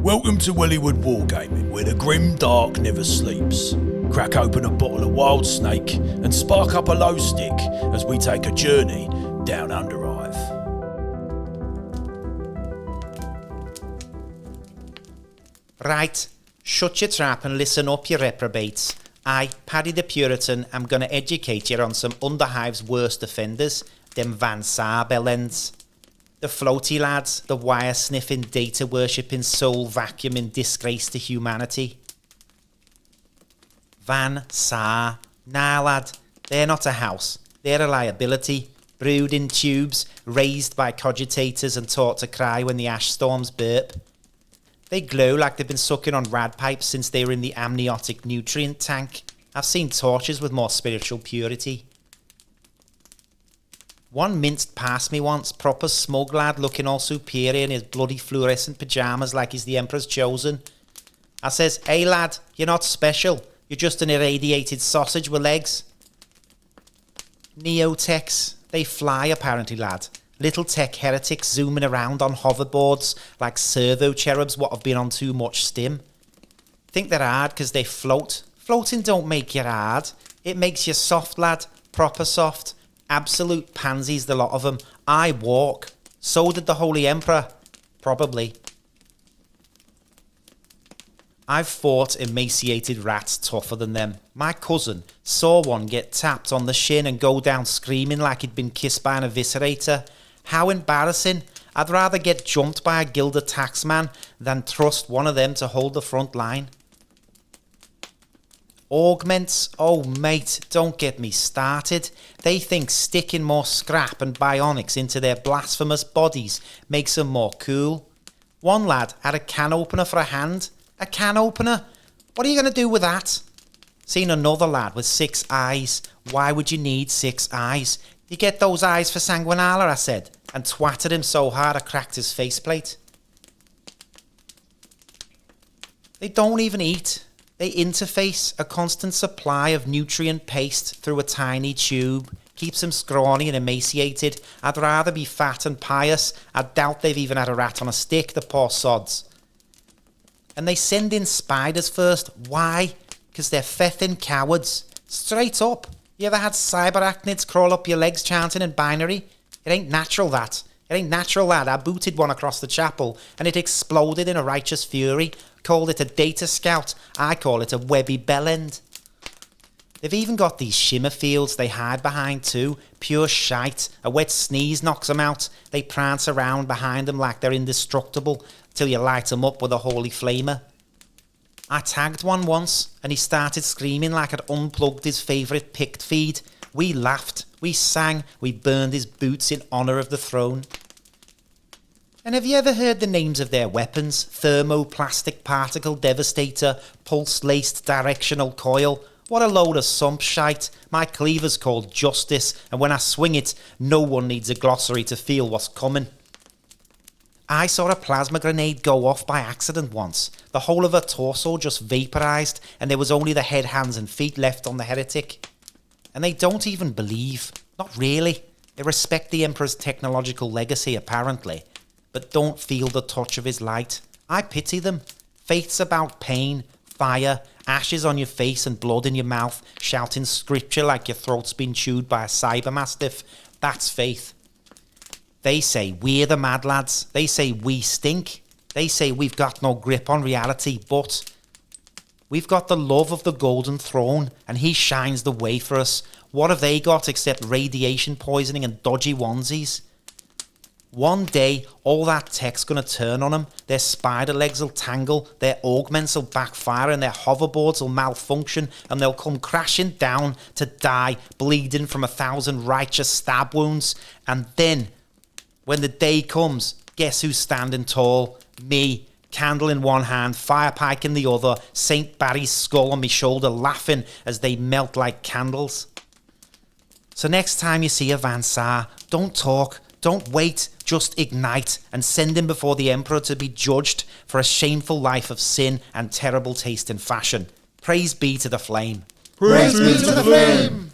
Welcome to Wellywood Wargaming, where the grim dark never sleeps. Crack open a bottle of wild snake and spark up a low stick as we take a journey down Underhive. Right, shut your trap and listen up, you reprobates. I, Paddy the Puritan, am going to educate you on some Underhive's worst offenders, them Van Saar bellends. The floaty lads, the wire-sniffing, data-worshipping, soul-vacuuming disgrace to humanity. Van Saar. Nah, lad, they're not a house. They're a liability, brewed in tubes, raised by cogitators and taught to cry when the ash storms burp. They glow like they've been sucking on rad pipes since they were in the amniotic nutrient tank. I've seen torches with more spiritual purity. One minced past me once, proper smug lad looking all superior in his bloody fluorescent pyjamas like he's the Emperor's chosen. I says, "Hey lad, you're not special. You're just an irradiated sausage with legs." Neotechs, they fly apparently, lad. Little tech heretics zooming around on hoverboards like servo cherubs what have been on too much stim. Think they're hard because they float. Floating don't make you hard. It makes you soft, lad. Proper soft. Absolute pansies, the lot of them. I walk. So did the Holy Emperor. Probably. I've fought emaciated rats tougher than them. My cousin saw one get tapped on the shin and go down screaming like he'd been kissed by an eviscerator. How embarrassing. I'd rather get jumped by a gilded taxman than trust one of them to hold the front line. Augments, oh mate, don't get me started. They think sticking more scrap and bionics into their blasphemous bodies makes them more cool. One lad had a can opener for a hand. A can opener? What are you going to do with that? Seen another lad with 6 eyes. Why would you need 6 eyes? You get those eyes for Sanguinala, I said, and twatted him so hard I cracked his faceplate. They don't even eat. They interface a constant supply of nutrient paste through a tiny tube. Keeps them scrawny and emaciated. I'd rather be fat and pious. I doubt they've even had a rat on a stick, the poor sods. And they send in spiders first. Why? Because they're feffing cowards. Straight up. You ever had cyberarachnids crawl up your legs chanting in binary? It ain't natural, that. It ain't natural, lad. I booted one across the chapel and it exploded in a righteous fury. Called it a data scout. I call it a webby bellend. They've even got these shimmer fields they hide behind too. Pure shite. A wet sneeze knocks them out. They prance around behind them like they're indestructible till you light them up with a holy flamer. I tagged one once and he started screaming like I'd unplugged his favourite picked feed. We laughed, we sang, we burned his boots in honour of the throne. And have you ever heard the names of their weapons? Thermoplastic particle devastator, pulse-laced directional coil. What a load of sump shite. My cleaver's called Justice, and when I swing it, no one needs a glossary to feel what's coming. I saw a plasma grenade go off by accident once. The whole of her torso just vaporised, and there was only the head, hands and feet left on the heretic. And they don't even believe. Not really. They respect the Emperor's technological legacy, apparently, but don't feel the touch of his light. I pity them. Faith's about pain, fire, ashes on your face and blood in your mouth, shouting scripture like your throat's been chewed by a cybermastiff. That's faith. They say we're the mad lads. They say we stink. They say we've got no grip on reality, but we've got the love of the golden throne and he shines the way for us. What have they got except radiation poisoning and dodgy onesies? One day, all that tech's going to turn on them. Their spider legs will tangle, their augments will backfire and their hoverboards will malfunction and they'll come crashing down to die, bleeding from 1,000 righteous stab wounds. And then, when the day comes, guess who's standing tall? Me. Candle in one hand, fire pike in the other, St. Barry's skull on my shoulder laughing as they melt like candles. So next time you see a Van Saar, don't talk. Don't wait, just ignite and send him before the Emperor to be judged for a shameful life of sin and terrible taste in fashion. Praise be to the flame. Praise be to the flame!